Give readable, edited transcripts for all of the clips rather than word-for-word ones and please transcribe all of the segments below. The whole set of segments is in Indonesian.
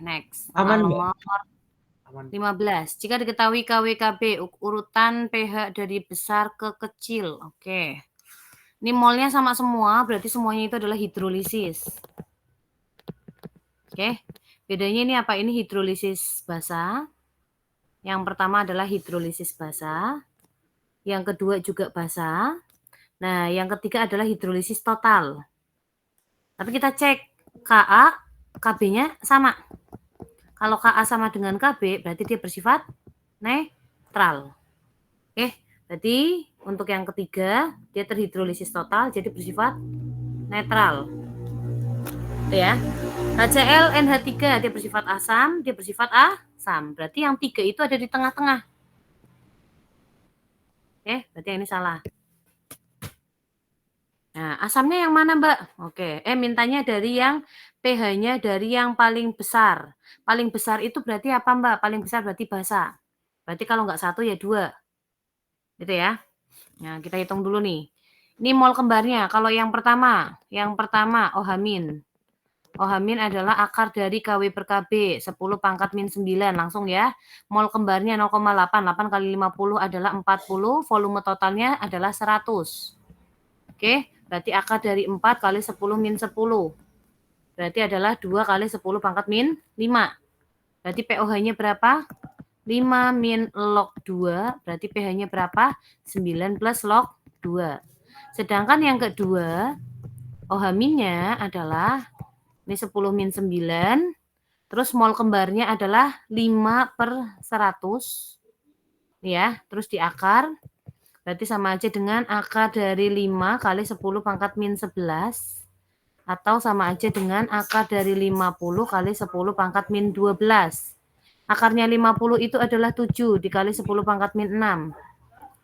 next. Aman, Mbak. Nomor Aman. 15. Jika diketahui KWKB urutan pH dari besar ke kecil. Oke. Ini molnya sama semua, berarti semuanya itu adalah hidrolisis. Oke. Bedanya ini apa? Ini hidrolisis basa. Yang pertama adalah hidrolisis basa. Yang kedua juga basa. Nah, yang ketiga adalah hidrolisis total. Tapi kita cek Ka, Kb-nya sama. Kalau Ka sama dengan Kb, berarti dia bersifat netral. Oke, berarti untuk yang ketiga, dia terhidrolisis total, jadi bersifat netral. Itu ya. HCl NH3 dia bersifat asam, dia bersifat asam. Berarti yang tiga itu ada di tengah-tengah. Oke, berarti yang ini salah. Nah, asamnya yang mana, Mbak? Oke, mintanya dari yang pH-nya dari yang paling besar. Paling besar itu berarti apa, Mbak? Paling besar berarti basa. Berarti kalau nggak satu ya dua. Gitu ya. Nah, kita hitung dulu nih. Ini mol kembarnya. Kalau yang pertama OH-. OH- adalah akar dari KW per KB, 10 pangkat min 9. Langsung ya. Mol kembarnya 0,8. 8 kali 50 adalah 40. Volume totalnya adalah 100. Oke, berarti akar dari 4 kali 10 min 10. Berarti adalah 2 kali 10 pangkat min 5. Berarti POH-nya berapa? 5 min log 2. Berarti pH-nya berapa? 9 plus log 2. Sedangkan yang kedua, OH-nya adalah ini 10 min 9. Terus mol kembarnya adalah 5 per 100. Ya, terus di akar. Berarti sama aja dengan akar dari 5 kali 10 pangkat min 11. Atau sama aja dengan akar dari 50 kali 10 pangkat min 12. Akarnya 50 itu adalah 7 dikali 10 pangkat min 6.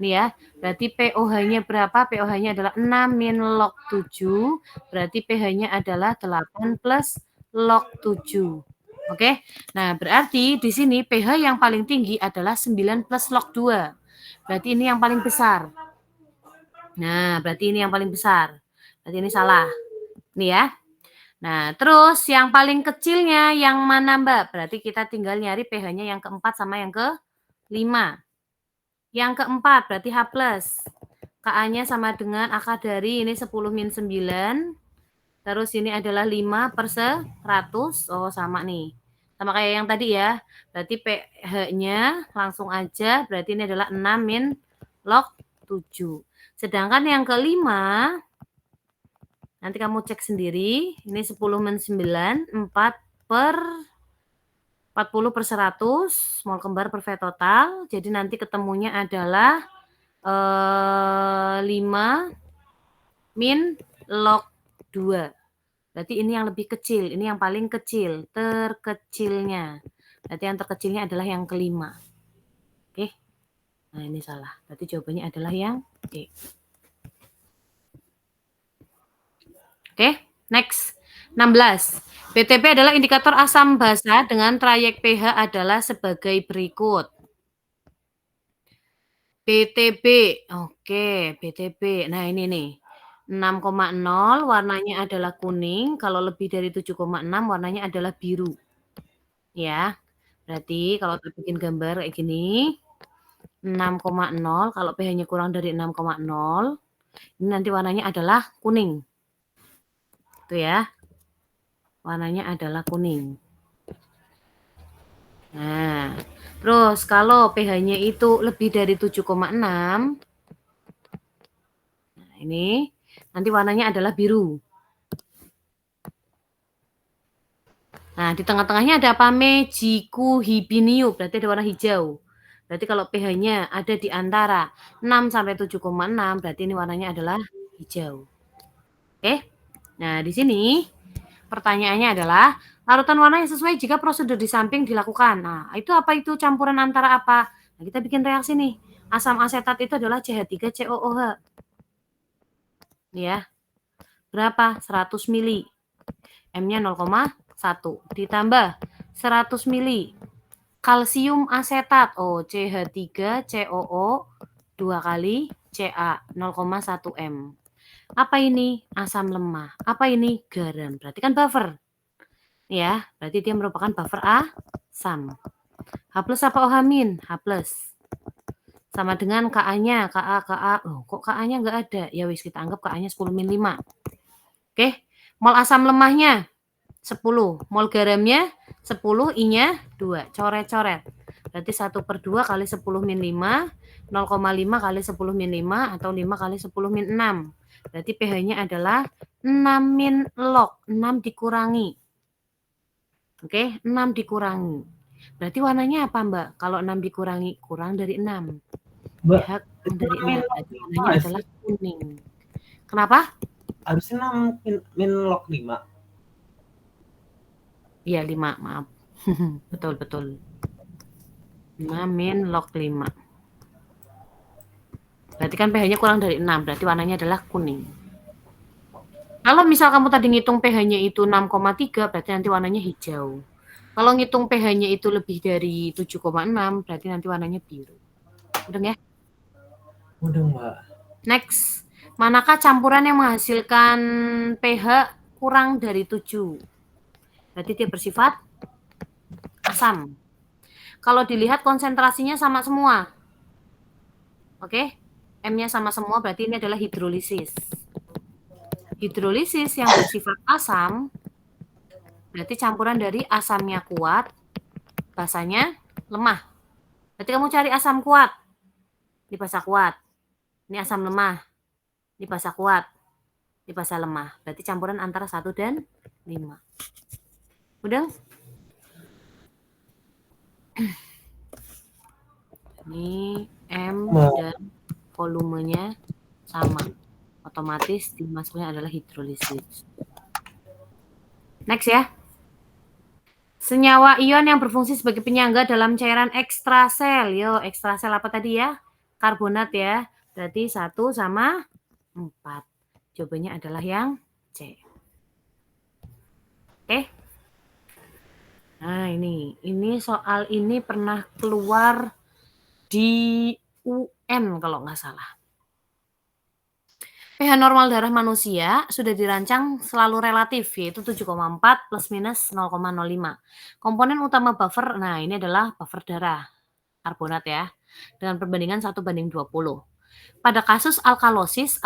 Nih ya, berarti POH-nya berapa? POH-nya adalah 6 min log 7. Berarti pH-nya adalah 8 plus log 7. Oke, nah berarti di sini pH yang paling tinggi adalah 9 plus log 2. Berarti ini yang paling besar. Nah, berarti ini yang paling besar. Berarti ini salah. Nih ya. Nah, terus yang paling kecilnya yang mana, Mbak? Berarti kita tinggal nyari pH-nya yang keempat sama yang kelima. Yang keempat berarti H+. Ka-nya sama dengan akar dari ini 10 min 9. Terus ini adalah 5 per 100. Oh, sama nih. Sama kayak yang tadi ya. Berarti pH-nya langsung aja. Berarti ini adalah 6 min log 7. Sedangkan yang kelima, nanti kamu cek sendiri. Ini 10 min 9. 4 per 40 per 100. Mol kembar per V total. Jadi nanti ketemunya adalah 5 min log 2. Berarti ini yang lebih kecil. Ini yang paling kecil. Terkecilnya. Berarti yang terkecilnya adalah yang kelima. Oke. Nah, ini salah. Berarti jawabannya adalah yang D. Oke. Next. 16. BTP adalah indikator asam basa dengan trayek pH adalah sebagai berikut. BTB. Oke, BTB. Nah, ini nih. 6,0 warnanya adalah kuning, kalau lebih dari 7,6 warnanya adalah biru. Ya. Berarti kalau kita bikin gambar kayak gini, 6,0 kalau pH-nya kurang dari 6,0, ini nanti warnanya adalah kuning. Itu ya. Warnanya adalah kuning. Nah, terus kalau pH-nya itu lebih dari 7,6, nah ini nanti warnanya adalah biru. Nah, di tengah-tengahnya ada apa? Mejikuhibiniu, berarti ada warna hijau. Berarti kalau pH-nya ada di antara 6 sampai 7,6, berarti ini warnanya adalah hijau. Oke. Nah, di sini pertanyaannya adalah larutan warna yang sesuai jika prosedur di samping dilakukan. Nah, itu apa itu campuran antara apa? Nah, kita bikin reaksi nih. Asam asetat itu adalah CH3COOH. Ya. Berapa? 100 mili. M-nya 0,1 ditambah 100 mili kalsium asetat, CH3COO 2 kali Ca 0,1 M. Apa ini? Asam lemah. Apa ini? Garam. Berarti kan buffer. Ya, berarti dia merupakan buffer asam. H plus apa OH min? H plus. Sama dengan Ka-nya, Ka. Oh, kok Ka-nya nggak ada? Ya wis, kita anggap Ka-nya 10 min 5. Oke, mol asam lemahnya 10, mol garamnya 10, I-nya 2. Coret-coret. Berarti 1/2 kali 10 min 5, 0,5 kali 10 min 5, atau 5 kali 10 min 6. Berarti pH-nya adalah 6 min log, 6 dikurangi. Oke, 6 dikurangi. Berarti warnanya apa, Mbak? Kalau 6 dikurangi, kurang dari 6. Mbak, pH kurang dari 6. Berarti warnanya harusnya adalah kuning. Kenapa? harusnya 6 min log 5. Iya, 5, maaf. Betul. 5 min log 5. Berarti kan pH-nya kurang dari 6. Berarti warnanya adalah kuning. Kalau misal kamu tadi ngitung pH-nya itu 6,3, berarti nanti warnanya hijau. Kalau ngitung pH-nya itu lebih dari 7,6, berarti nanti warnanya biru. Udah ya? Udah, Mbak. Next. Manakah campuran yang menghasilkan pH kurang dari 7? Berarti dia bersifat asam. Kalau dilihat konsentrasinya sama semua. Oke? M-nya sama semua, berarti ini adalah hidrolisis. Hidrolisis yang bersifat asam, berarti campuran dari asamnya kuat, basanya lemah. Berarti kamu cari asam kuat, di basa kuat. Ini asam lemah, di basa kuat, di basa lemah. Berarti campuran antara 1 dan 5. Udah? Ini M dan volumenya sama. Otomatis dimasuknya adalah hidrolisis. Next ya. Senyawa ion yang berfungsi sebagai penyangga dalam cairan ekstrasel. Yo, ekstrasel apa tadi ya? Karbonat ya. Berarti 1 sama 4. Jawabannya adalah yang C. Oke. Nah, ini soal ini pernah keluar di UN kalau nggak salah. pH normal darah manusia sudah dirancang selalu relatif, yaitu 7,4 plus minus 0,05. Komponen utama buffer, nah ini adalah buffer darah, karbonat ya, dengan perbandingan 1:20. Pada kasus alkalosis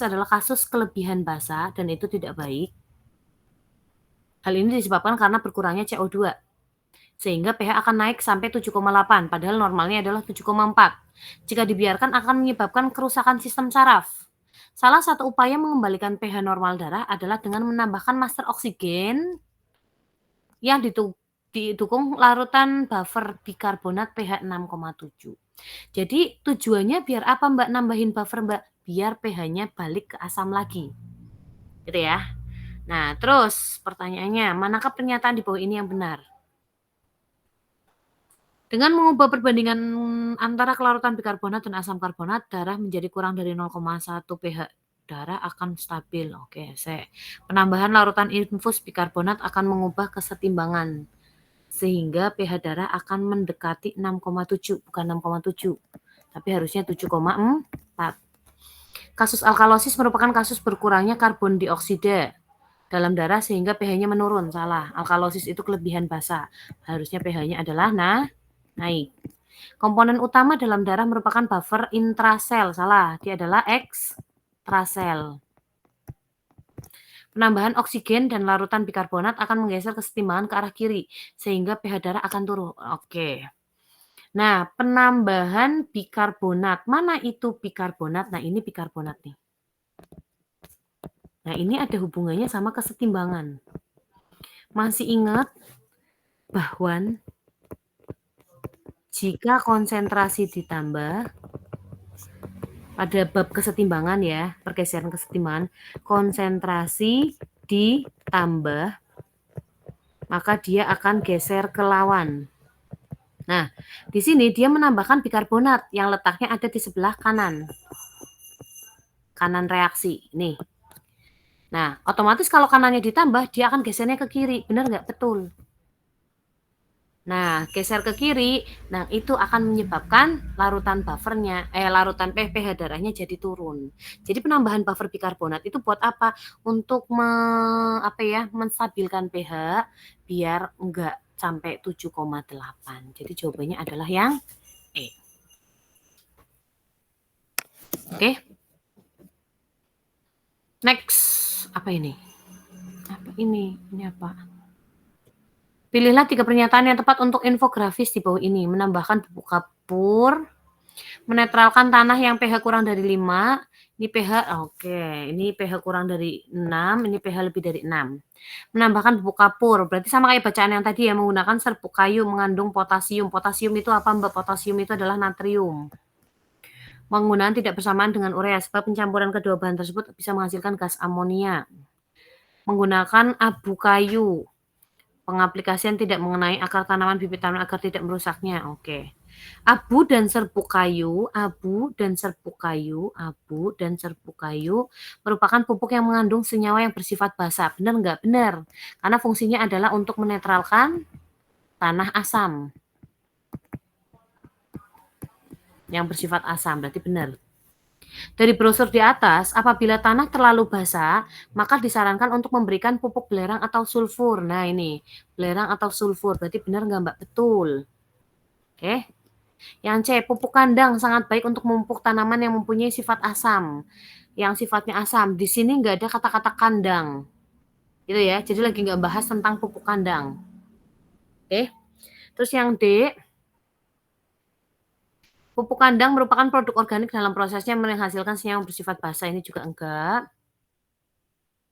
adalah kasus kelebihan basa dan itu tidak baik. Hal ini disebabkan karena berkurangnya CO2. Sehingga pH akan naik sampai 7,8, padahal normalnya adalah 7,4. Jika dibiarkan akan menyebabkan kerusakan sistem saraf. Salah satu upaya mengembalikan pH normal darah adalah dengan menambahkan master oksigen yang didukung larutan buffer bikarbonat pH 6,7. Jadi tujuannya biar apa Mbak nambahin buffer Mbak? Biar pH-nya balik ke asam lagi. Gitu ya. Nah, terus pertanyaannya, manakah pernyataan di bawah ini yang benar? Dengan mengubah perbandingan antara kelarutan bikarbonat dan asam karbonat, darah menjadi kurang dari 0,1 pH darah akan stabil. Oke, penambahan larutan infus bikarbonat akan mengubah kesetimbangan sehingga pH darah akan mendekati 6,7, bukan 6,7, tapi harusnya 7,4. Kasus alkalosis merupakan kasus berkurangnya karbon dioksida dalam darah sehingga pH-nya menurun. Salah, alkalosis itu kelebihan basa. Harusnya pH-nya adalah naik. Komponen utama dalam darah merupakan buffer intrasel. Salah, dia adalah ekstrasel. Penambahan oksigen dan larutan bikarbonat akan menggeser kesetimbangan ke arah kiri, sehingga pH darah akan turun. Oke. Nah, penambahan bikarbonat. Mana itu bikarbonat? Nah, ini bikarbonat nih. Nah, ini ada hubungannya sama kesetimbangan. Masih ingat bahwa jika konsentrasi ditambah, pada bab kesetimbangan ya, pergeseran kesetimbangan, konsentrasi ditambah, maka dia akan geser ke lawan. Nah, di sini dia menambahkan bikarbonat yang letaknya ada di sebelah kanan. Kanan reaksi, nih. Nah, otomatis kalau kanannya ditambah, dia akan gesernya ke kiri. Benar nggak? Betul. Nah, geser ke kiri, nah itu akan menyebabkan larutan buffernya, larutan pH darahnya jadi turun. Jadi penambahan buffer bikarbonat itu buat apa? Untuk menstabilkan pH biar enggak sampai 7,8. Jadi jawabannya adalah yang E. Oke. Next, apa ini? Apa ini? Ini apa? Pilihlah 3 pernyataan yang tepat untuk infografis di bawah ini. Menambahkan bubuk kapur, menetralkan tanah yang pH kurang dari 5. Ini pH, ini pH kurang dari 6, ini pH lebih dari 6. Menambahkan bubuk kapur, berarti sama kayak bacaan yang tadi ya, menggunakan serbuk kayu mengandung potasium. Potasium itu apa, Mbak? Potasium itu adalah natrium. Penggunaan tidak bersamaan dengan urea, sebab pencampuran kedua bahan tersebut bisa menghasilkan gas amonia. Menggunakan abu kayu. Pengaplikasian tidak mengenai akar tanaman bibit tanaman agar tidak merusaknya. Oke. Abu dan serbuk kayu merupakan pupuk yang mengandung senyawa yang bersifat basa. Benar nggak? Benar. Karena fungsinya adalah untuk menetralkan tanah asam. Yang bersifat asam, berarti benar. Dari brosur di atas, apabila tanah terlalu basah, maka disarankan untuk memberikan pupuk belerang atau sulfur. Nah ini, belerang atau sulfur, berarti benar nggak Mbak? Betul. Oke. Yang C, pupuk kandang sangat baik untuk memupuk tanaman yang mempunyai sifat asam. Yang sifatnya asam, di sini nggak ada kata-kata kandang. Gitu ya, jadi lagi nggak bahas tentang pupuk kandang. Oke. Terus yang D, pupuk kandang merupakan produk organik dalam prosesnya menghasilkan senyawa bersifat basa. Ini juga enggak.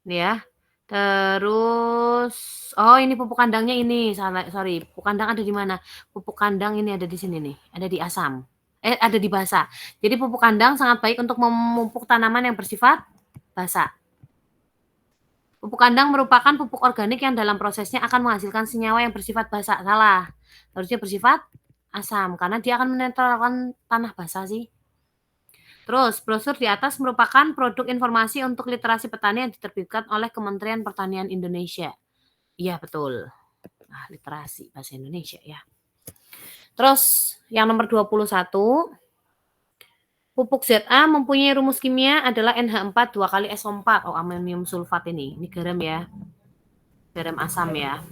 Ya. Terus, ini pupuk kandangnya ini, sorry, pupuk kandang ada di mana? Pupuk kandang ini ada di sini nih, ada di asam. Ada di basa. Jadi pupuk kandang sangat baik untuk memupuk tanaman yang bersifat basa. Pupuk kandang merupakan pupuk organik yang dalam prosesnya akan menghasilkan senyawa yang bersifat basa. Salah. Harusnya bersifat asam, karena dia akan menetralkan tanah basah sih. Terus, brosur di atas merupakan produk informasi untuk literasi petani yang diterbitkan oleh Kementerian Pertanian Indonesia. Iya, betul. Nah, literasi bahasa Indonesia ya. Terus, yang nomor 21, pupuk ZA mempunyai rumus kimia adalah NH4 2 kali SO4. Amonium sulfat ini. Ini garam ya. Garam asam ya.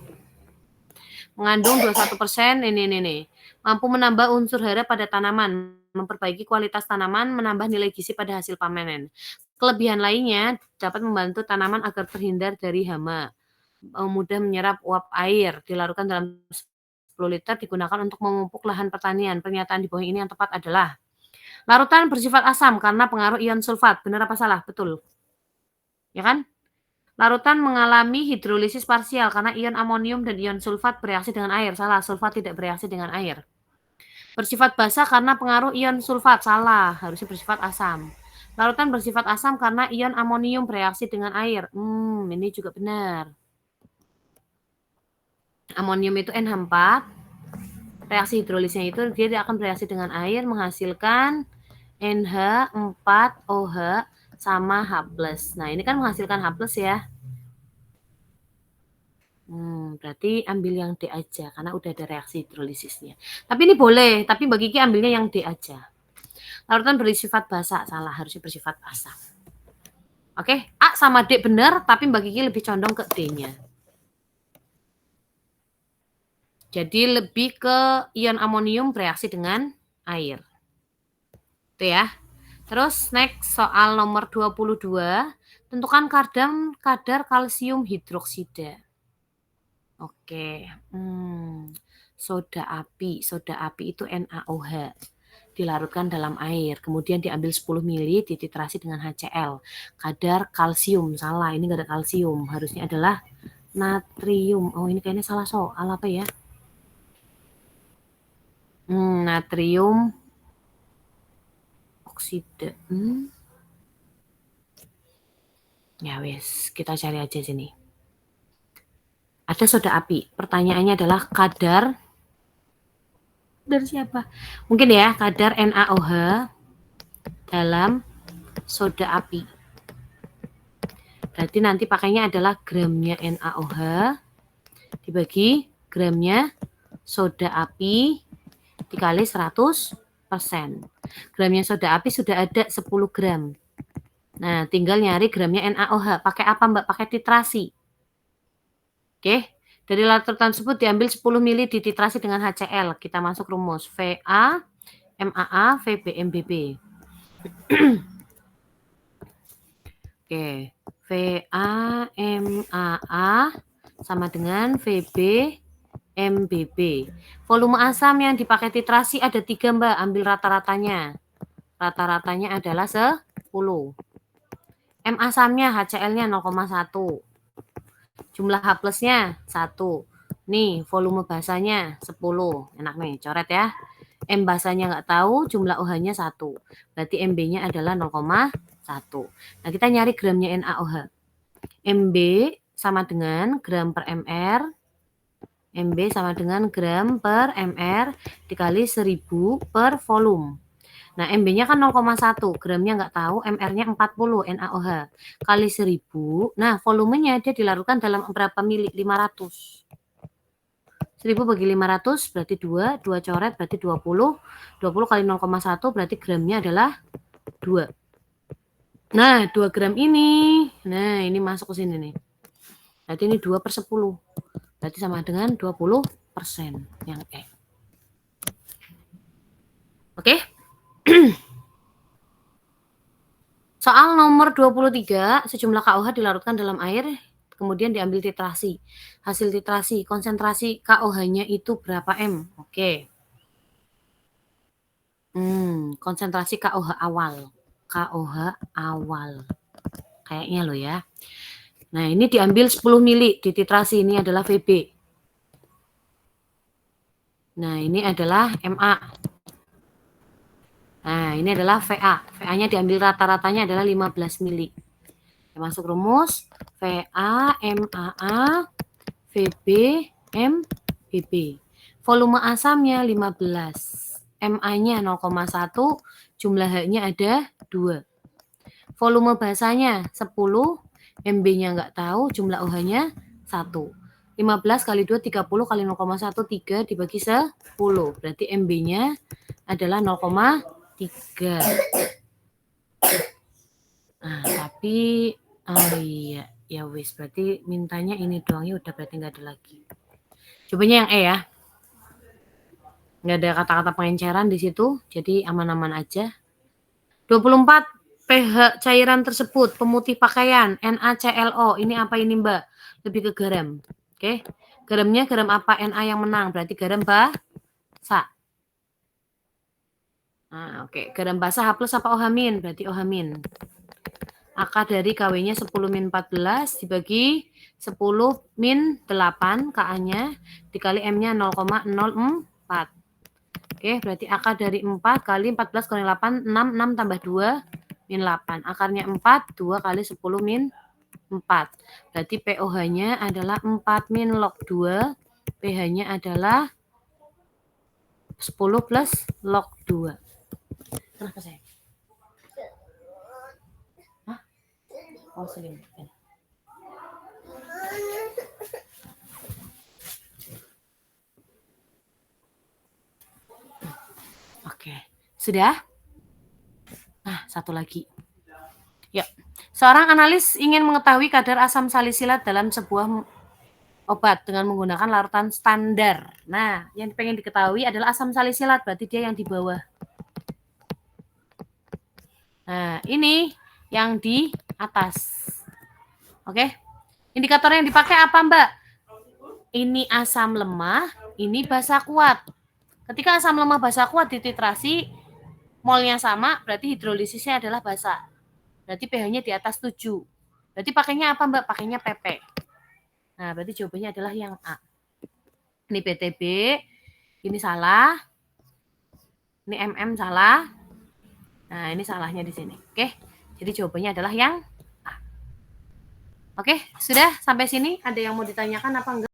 Mengandung 21%, ini. Mampu menambah unsur hara pada tanaman, memperbaiki kualitas tanaman, menambah nilai gizi pada hasil panen. Kelebihan lainnya dapat membantu tanaman agar terhindar dari hama, mudah menyerap uap air, dilarutkan dalam 10 liter, digunakan untuk memupuk lahan pertanian. Pernyataan di bawah ini yang tepat adalah larutan bersifat asam karena pengaruh ion sulfat. Benar apa salah? Betul. Ya kan? Larutan mengalami hidrolisis parsial karena ion amonium dan ion sulfat bereaksi dengan air. Salah, sulfat tidak bereaksi dengan air. Bersifat basa karena pengaruh ion sulfat. Salah, harusnya bersifat asam. Larutan bersifat asam karena ion amonium bereaksi dengan air. Ini juga benar. Amonium itu NH4. Reaksi hidrolisnya itu dia akan bereaksi dengan air menghasilkan NH4OH sama H+. Nah, ini kan menghasilkan H+ ya. Berarti ambil yang D aja karena udah ada reaksi hidrolisisnya. Tapi ini boleh, tapi Mbak Kiki ambilnya yang D aja. Larutan bersifat basa, salah, harusnya bersifat asam. Oke, A sama D benar, tapi Mbak Kiki lebih condong ke D-nya. Jadi lebih ke ion amonium bereaksi dengan air. Itu ya. Terus next soal nomor 22, tentukan kadar kalsium hidroksida. Oke. Soda api itu NaOH. Dilarutkan dalam air, kemudian diambil 10 ml, dititrasi dengan HCl. Kadar kalsium, salah, ini enggak ada kalsium, harusnya adalah natrium. Ini kayaknya salah soal apa ya? Natrium oksida. Ya wes, kita cari aja sini. Ada soda api. Pertanyaannya adalah kadar dari siapa? Mungkin ya, kadar NaOH dalam soda api. Berarti nanti pakainya adalah gramnya NaOH dibagi gramnya soda api dikali 100%. Gramnya soda api sudah ada 10 gram. Nah, tinggal nyari gramnya NaOH. Pakai apa, Mbak? Pakai titrasi. Oke. Dari larutan tersebut diambil 10 ml dititrasi dengan HCl. Kita masuk rumus Va, MAA, VB, MBB. Oke. Va, MAA sama dengan VB, MBB. Volume asam yang dipakai titrasi ada 3, Mbak. Ambil rata-ratanya. Rata-ratanya adalah 10. M asamnya HCl-nya 0,1. Jumlah H plusnya 1. Nih, volume basanya 10. Enak nih, coret ya. M basanya nggak tahu, jumlah OH-nya 1. Berarti MB-nya adalah 0,1. Nah, kita nyari gramnya NaOH. MB sama dengan gram per mR. MB sama dengan gram per mR dikali 1000 per volume. Nah, MB-nya kan 0,1, gramnya nggak tahu, MR-nya 40, NaOH. Kali 1000, nah volumenya dia dilarutkan dalam berapa mili? 500. 1000 bagi 500 berarti 2, 2 coret berarti 20. 20 kali 0,1 berarti gramnya adalah 2. Nah, 2 gram ini, nah ini masuk ke sini nih. Berarti ini 2 per 10. Berarti sama dengan 20% yang E. Oke? Soal nomor 23, sejumlah KOH dilarutkan dalam air, kemudian diambil titrasi. Hasil titrasi, konsentrasi KOH-nya itu berapa M? Oke. Konsentrasi KOH awal. KOH awal. Kayaknya loh ya. Nah, ini diambil 10 mili dititrasi, ini adalah VB. Nah, ini adalah MA. Nah, ini adalah VA. VA-nya diambil rata-ratanya adalah 15 mili. Masuk rumus Va, MAA, VB, MBB. Volume asamnya 15. MA-nya 0,1, jumlah H-nya ada 2. Volume basanya 10, MB-nya nggak tahu, jumlah OH-nya 1. 15 kali 2, 30 kali 0,1, 3 dibagi 10. Berarti MB-nya adalah 0,3. Nah, tapi oh iya, ya wis berarti mintanya ini doang ya udah berarti nggak ada lagi. Cobanya yang E ya. Nggak ada kata-kata pengenceran di situ, jadi aman-aman aja. 24 pH cairan tersebut pemutih pakaian NaClO. Ini apa ini, Mbak? Lebih ke garam. Oke. Garamnya garam apa? Na yang menang, berarti garam basa. Nah, oke. Garam basa H plus apa OH min? Berarti OH min. AK dari KW-nya 10 min 14 dibagi 10 min 8 KA-nya dikali M-nya 0,04. Oke, berarti AK dari 4 kali 14 kali 8, 6, 6 tambah 2, min 8. Akarnya 4, 2 kali 10 min 4. Berarti POH-nya adalah 4 min log 2, pH-nya adalah 10 plus log 2. Kenapa saya? Hah? Oh, segini. Oke, sudah? Nah, satu lagi. Ya, seorang analis ingin mengetahui kadar asam salisilat dalam sebuah obat dengan menggunakan larutan standar. Nah, yang pengen diketahui adalah asam salisilat, berarti dia yang di bawah. Nah, ini yang di atas. Oke. Indikator yang dipakai apa, Mbak? Ini asam lemah, ini basa kuat. Ketika asam lemah basa kuat dititrasi, molnya sama, berarti hidrolisisnya adalah basa. Berarti pH-nya di atas 7. Berarti pakainya apa, Mbak? Pakainya PP. Nah, berarti jawabannya adalah yang A. Ini PTB, ini salah. Ini MM salah. Nah, ini salahnya di sini. Oke. Jadi jawabannya adalah yang A. Oke, sudah sampai sini. Ada yang mau ditanyakan apa enggak?